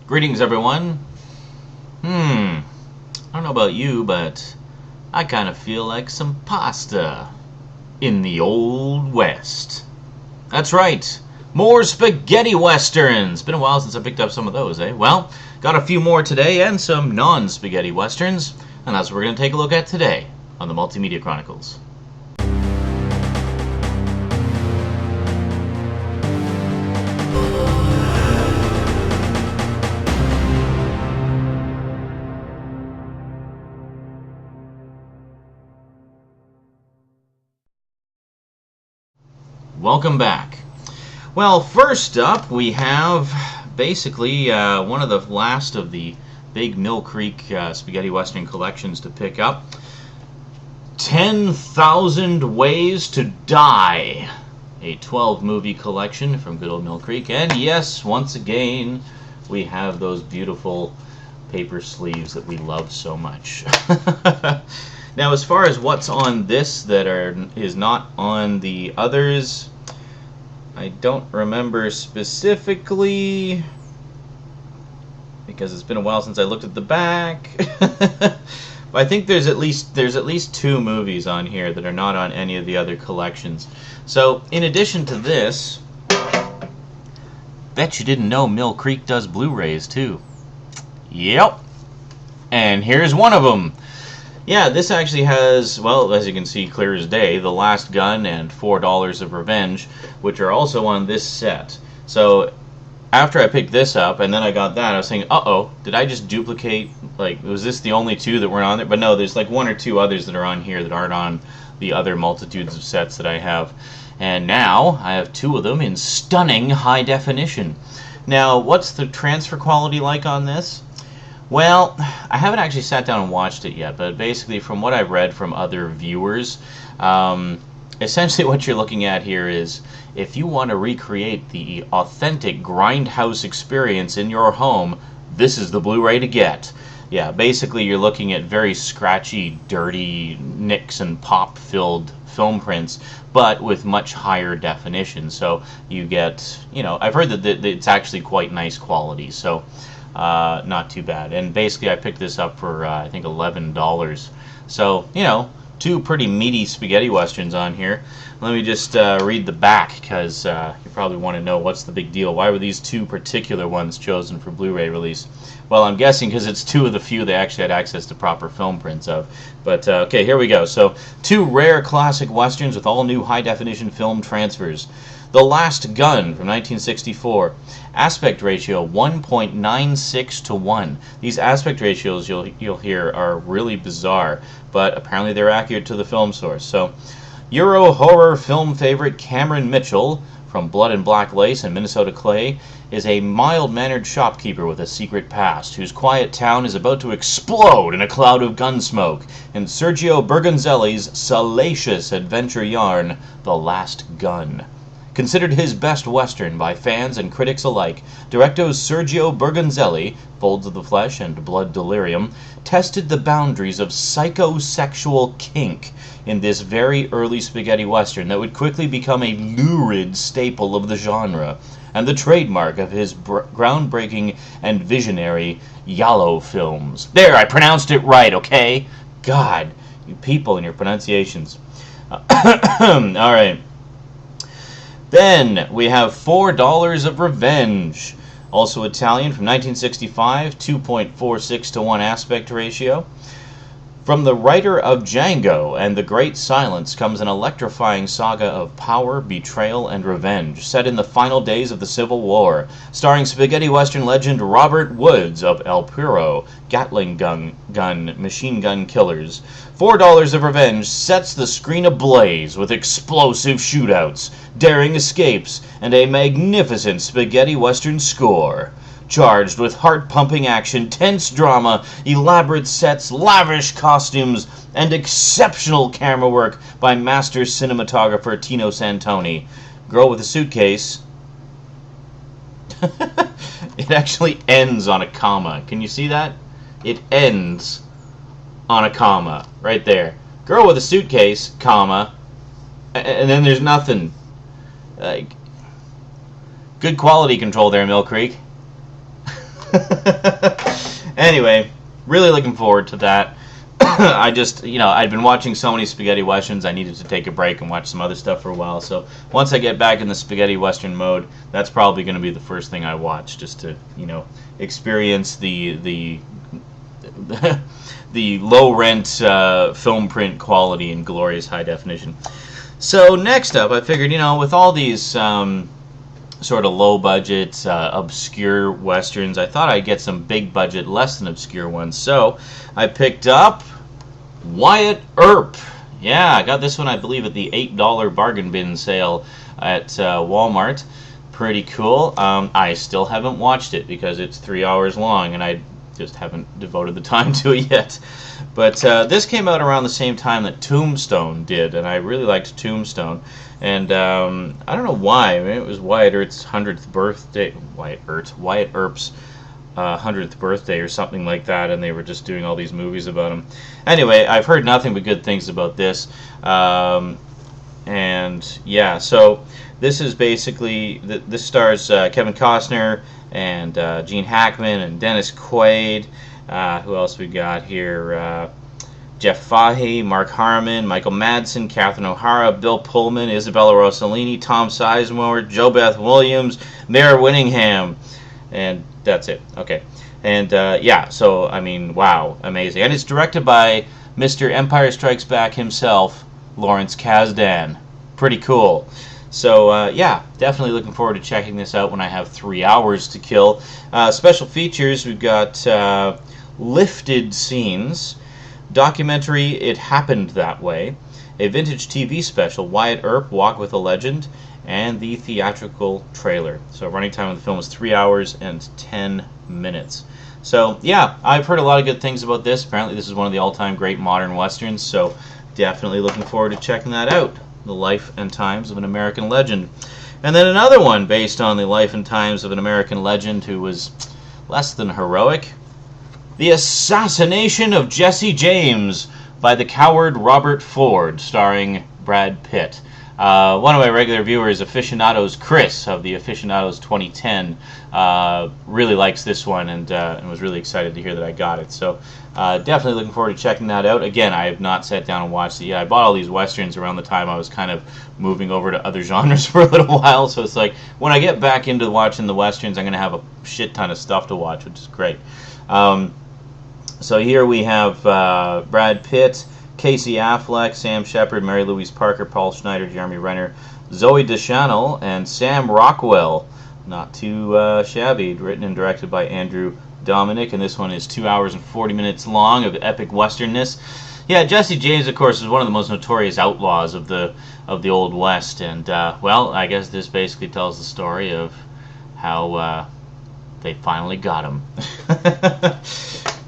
Greetings, everyone. I don't know about you, but I kind of feel like some pasta in the Old West. That's right, more spaghetti westerns. Been a while since I picked up some of those, eh? Well, got a few more today and some non-spaghetti westerns, and that's what we're going to take a look at today on the Multimedia Chronicles. Welcome back. Well, first up we have basically one of the last of the big Mill Creek Spaghetti Western collections to pick up. 10,000 Ways to Die, a 12-movie collection from good old Mill Creek. And yes, once again, we have those beautiful paper sleeves that we love so much. Now, as far as what's on this that is not on the others, I don't remember specifically because it's been a while since I looked at the back. But I think there's at least 2 movies on here that are not on any of the other collections. So, in addition to this, bet you didn't know Mill Creek does Blu-rays too. Yep. And here's one of them. Yeah, this actually has, well, as you can see clear as day, The Last Gun and $4 of Revenge, which are also on this set. So, after I picked this up, and then I got that, I was saying, uh-oh, did I just duplicate, like, was this the only 2 that weren't on there? But no, there's like 1 or 2 others that are on here that aren't on the other multitudes of sets that I have. And now, I have 2 of them in stunning high definition. Now, what's the transfer quality like on this? Well, I haven't actually sat down and watched it yet, but basically from what I've read from other viewers, essentially what you're looking at here is if you want to recreate the authentic grindhouse experience in your home, this is the Blu-ray to get. Yeah, basically you're looking at very scratchy, dirty, nicks and pop-filled film prints, but with much higher definition. So you get, I've heard that it's actually quite nice quality, so not too bad. And basically I picked this up for I think $11. So 2 pretty meaty spaghetti westerns on here. Let me just read the back, because you probably want to know what's the big deal. Why were these 2 particular ones chosen for Blu-ray release? Well, I'm guessing because it's 2 of the few they actually had access to proper film prints of. But okay, here we go. So 2 rare classic westerns with all new high-definition film transfers. The Last Gun from 1964. Aspect ratio 1.96 to 1. These aspect ratios you'll hear are really bizarre, but apparently they're accurate to the film source. So, Euro horror film favorite Cameron Mitchell from Blood and Black Lace and Minnesota Clay is a mild-mannered shopkeeper with a secret past whose quiet town is about to explode in a cloud of gunsmoke in Sergio Bergonzelli's salacious adventure yarn, The Last Gun. Considered his best western by fans and critics alike, Directo's Sergio Bergonzelli, Folds of the Flesh and Blood Delirium, tested the boundaries of psychosexual kink in this very early spaghetti western that would quickly become a lurid staple of the genre, and the trademark of his groundbreaking and visionary Giallo films. There, I pronounced it right, okay? God, you people and your pronunciations. Alright. Then we have $4 of Revenge, also Italian from 1965, 2.46 to 1 aspect ratio. From the writer of Django and The Great Silence comes an electrifying saga of power, betrayal, and revenge, set in the final days of the Civil War, starring spaghetti western legend Robert Woods of El Puro, Gatling gun machine gun killers. $4 of Revenge sets the screen ablaze with explosive shootouts, daring escapes, and a magnificent spaghetti western score. Charged with heart-pumping action, tense drama, elaborate sets, lavish costumes, and exceptional camera work by master cinematographer Tino Santoni. Girl with a Suitcase. It actually ends on a comma. Can you see that? It ends on a comma. Right there. Girl with a Suitcase, comma, and then there's nothing. Like, good quality control there, Mill Creek. Anyway, really looking forward to that. I just, I'd been watching so many spaghetti westerns, I needed to take a break and watch some other stuff for a while. So once I get back in the spaghetti western mode, that's probably going to be the first thing I watch, just to, experience the the low rent film print quality and glorious high definition. So next up, I figured, with all these sort of low budget, obscure westerns, I thought I'd get some big budget, less than obscure ones. So I picked up Wyatt Earp. Yeah, I got this one, I believe, at the $8 bargain bin sale at Walmart. Pretty cool. I still haven't watched it because it's 3 hours long and I just haven't devoted the time to it yet. But this came out around the same time that Tombstone did, and I really liked Tombstone. And I don't know why. I mean, it was Wyatt Earp's 100th birthday. Wyatt Earp's 100th birthday or something like that, and they were just doing all these movies about him. Anyway, I've heard nothing but good things about this. And yeah, so this is basically, this stars Kevin Costner and Gene Hackman and Dennis Quaid. Who else we got here? Jeff Fahey, Mark Harmon, Michael Madsen, Catherine O'Hara, Bill Pullman, Isabella Rossellini, Tom Sizemore, Jo Beth Williams, Mara Winningham, and that's it. Okay. And yeah, so I mean, wow, amazing. And it's directed by Mr. Empire Strikes Back himself, Lawrence Kasdan. Pretty cool. So yeah, definitely looking forward to checking this out when I have 3 hours to kill. Special features, we've got lifted scenes, documentary It Happened That Way, a vintage TV special, Wyatt Earp, Walk with a Legend, and the theatrical trailer. So running time of the film is 3 hours and 10 minutes. So yeah, I've heard a lot of good things about this. Apparently this is one of the all-time great modern westerns, so definitely looking forward to checking that out. The Life and Times of an American Legend. And then another one based on the life and times of an American legend who was less than heroic. The Assassination of Jesse James by the Coward Robert Ford, starring Brad Pitt. One of my regular viewers, Aficionados Chris of the Aficionados 2010, really likes this one and was really excited to hear that I got it. So definitely looking forward to checking that out. Again, I have not sat down and watched it yet. I bought all these westerns around the time I was kind of moving over to other genres for a little while. So it's like when I get back into watching the westerns, I'm going to have a shit ton of stuff to watch, which is great. So here we have Brad Pitt, Casey Affleck, Sam Shepard, Mary Louise Parker, Paul Schneider, Jeremy Renner, Zoe Deschanel, and Sam Rockwell. Not too shabby. Written and directed by Andrew Dominic, and this one is 2 hours and 40 minutes long of epic westernness. Yeah, Jesse James, of course, is one of the most notorious outlaws of the Old West, and well, I guess this basically tells the story of how they finally got him.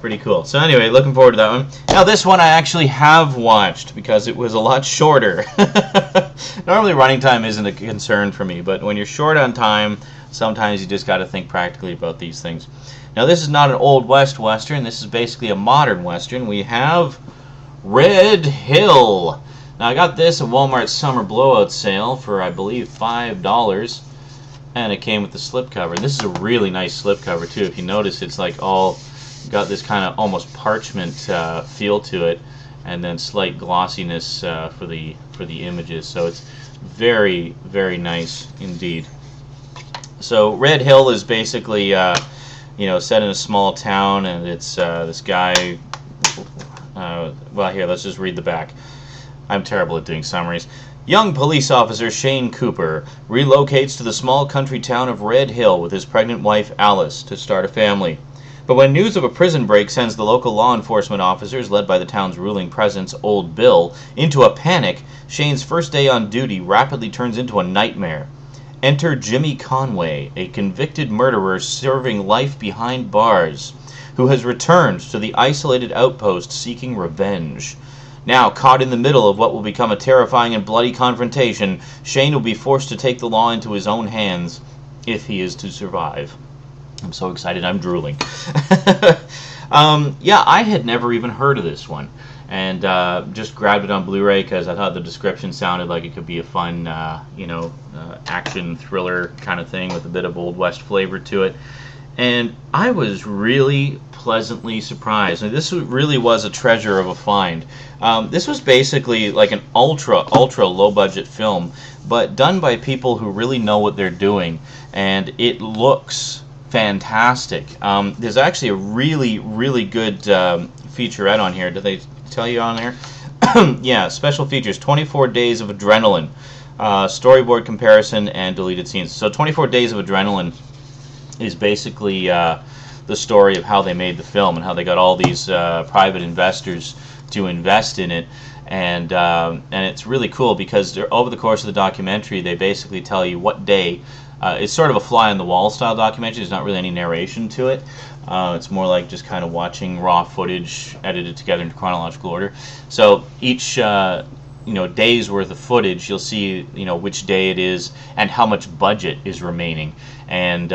Pretty cool. So anyway, looking forward to that one. Now this one I actually have watched because it was a lot shorter. Normally running time isn't a concern for me, but when you're short on time, sometimes you just got to think practically about these things. Now this is not an Old West Western. This is basically a modern Western. We have Red Hill. Now I got this at Walmart's summer blowout sale for, I believe, $5. And it came with the slipcover. This is a really nice slipcover too. If you notice, it's like all got this kind of almost parchment feel to it, and then slight glossiness for the images. So it's very, very nice indeed. So Red Hill is basically set in a small town, and it's this guy. Well, here, let's just read the back. I'm terrible at doing summaries. Young police officer Shane Cooper relocates to the small country town of Red Hill with his pregnant wife Alice to start a family. But when news of a prison break sends the local law enforcement officers, led by the town's ruling presence, Old Bill, into a panic, Shane's first day on duty rapidly turns into a nightmare. Enter Jimmy Conway, a convicted murderer serving life behind bars, who has returned to the isolated outpost seeking revenge. Now, caught in the middle of what will become a terrifying and bloody confrontation, Shane will be forced to take the law into his own hands if he is to survive. I'm so excited I'm drooling. Yeah, I had never even heard of this one, and just grabbed it on Blu-ray because I thought the description sounded like it could be a fun, action thriller kind of thing with a bit of Old West flavor to it. And I was really pleasantly surprised. And this really was a treasure of a find. This was basically like an ultra low budget film, but done by people who really know what they're doing, and it looks fantastic. There's actually a really good featurette on here. Did they tell you on there? Yeah, special features: 24 days of adrenaline, storyboard comparison, and deleted scenes. So 24 days of adrenaline is basically the story of how they made the film and how they got all these private investors to invest in it. And it's really cool because over the course of the documentary, they basically tell you what day. It's sort of a fly-on-the-wall style documentary. There's not really any narration to it. It's more like just kind of watching raw footage edited together in chronological order. So each day's worth of footage, you'll see which day it is and how much budget is remaining, and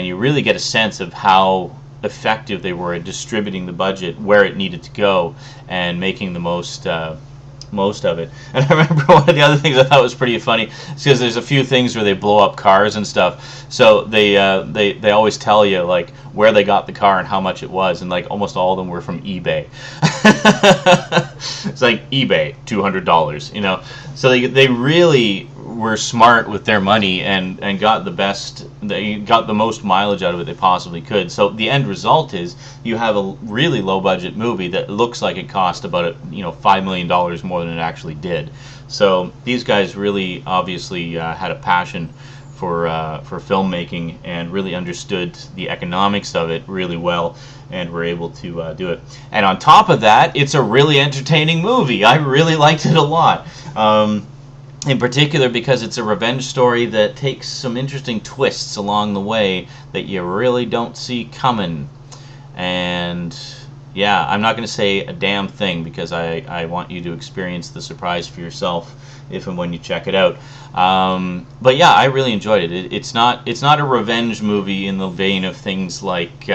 you really get a sense of how effective they were at distributing the budget where it needed to go and making the most of it. And I remember one of the other things I thought was pretty funny is because there's a few things where they blow up cars and stuff. So they always tell you like where they got the car and how much it was, and like almost all of them were from eBay. It's like eBay, $200, So they really were smart with their money and got the most mileage out of it they possibly could. So the end result is you have a really low budget movie that looks like it cost about $5 million more than it actually did. So these guys really obviously had a passion for filmmaking and really understood the economics of it really well, and were able to do it. And on top of that, it's a really entertaining movie. I really liked it a lot. In particular because it's a revenge story that takes some interesting twists along the way that you really don't see coming. And yeah, I'm not going to say a damn thing because I want you to experience the surprise for yourself if and when you check it out. But yeah, I really enjoyed it. It's not a revenge movie in the vein of things like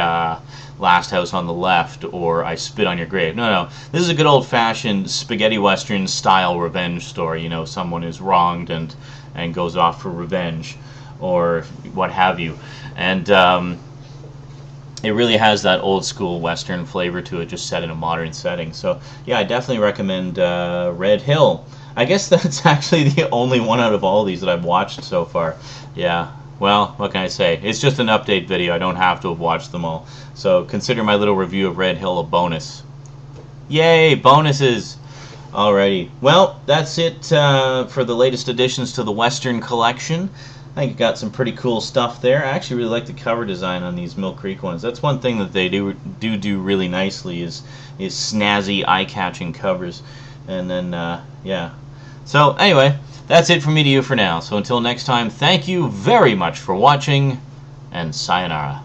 Last House on the Left or I Spit on Your Grave. No. This is a good old-fashioned spaghetti western style revenge story. Someone is wronged and goes off for revenge or what have you. And it really has that old school western flavor to it, just set in a modern setting. So yeah, I definitely recommend Red Hill. I guess that's actually the only one out of all these that I've watched so far. Yeah. Well, what can I say? It's just an update video. I don't have to have watched them all. So consider my little review of Red Hill a bonus. Yay, bonuses! Alrighty. Well, that's it for the latest additions to the Western collection. I think you got some pretty cool stuff there. I actually really like the cover design on these Mill Creek ones. That's one thing that they do really nicely is snazzy, eye-catching covers. And then, yeah. So, anyway, that's it from me to you for now. So until next time, thank you very much for watching, and sayonara.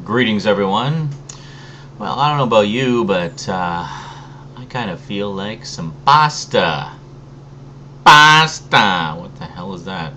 Greetings, everyone. Well, I don't know about you, but I kind of feel like some pasta. Pasta! What the hell is that?